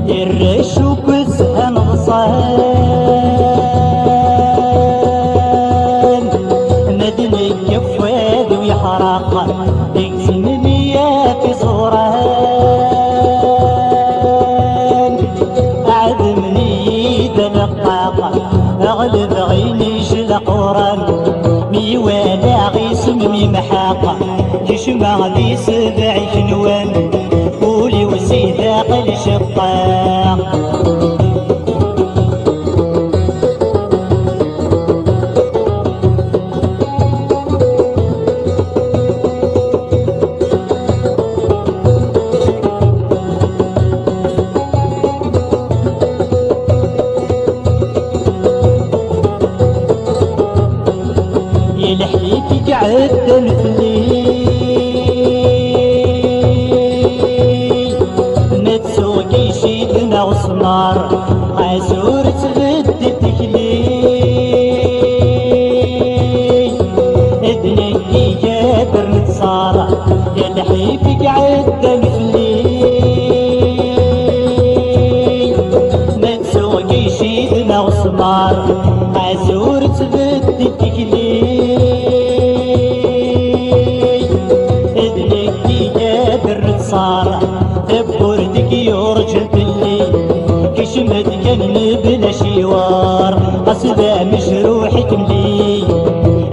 الرشوق الزهن غصان مدني كفواد ويحرق يقسم مياه في صوران عدمني دلقاق اغلب غيني شلقوران ميوالا غيسمني محاق كشمع لي سبع كنوان قولي وسيدة قل شطاق يلحيك قعدت مثلي متسوقي شيدنا وسمار عزور تبدتك لي ابنك جابر نتصار يلحيك قعدت مثلي متسوقي شيدنا وسمار عزور تبدتك لي صار بوردك يرجل باللي كشمت جن بلا شوار قصدا مجروحك ملي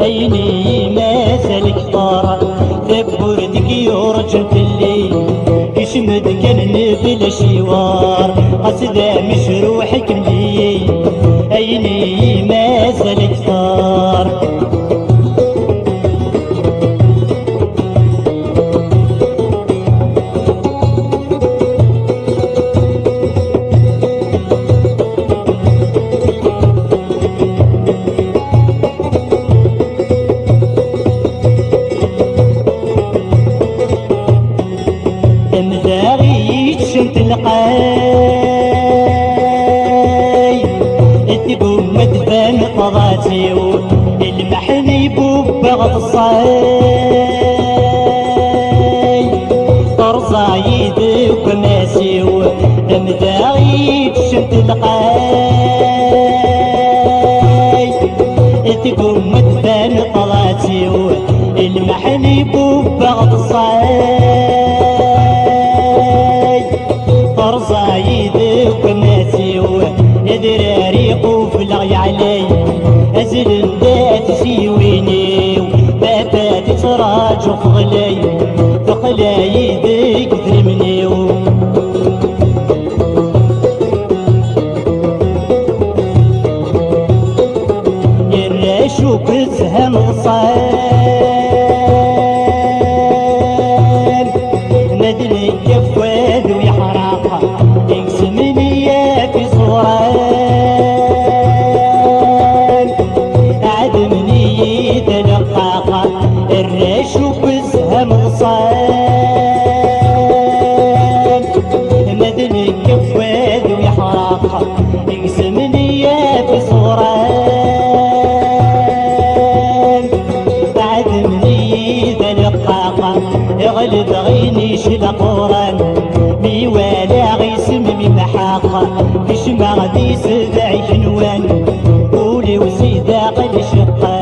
عيني ما سالك طار بوردك يرجل باللي كشمت جن بلا شوار قصدا مجروحك ملي عيني ما سالك طار شمت القاي تقوم مدفن طغاتي المحني بوبغ الصاي طرزايد وكماسي مداغيد شمت القاي تقوم مدفن طغاتي المحني بوبغ الصاي زايد وكماسي ودراري قوفل علي ازل ذات سيويني بابات تراج وخلي تخلايد كثرمني يراشوك الزهن غصان مدري كفواد ويحرق يقسمني في صوران عدمني تلقاق الرشوق الزهم غصان مدني كفواد ويحرق يقسمني في صوران عدمني تلقاق يغلب غيني شلقوران ميوالا غيسمني محاق كشمع دي سبع كنوان قولي وسيدة قل شقان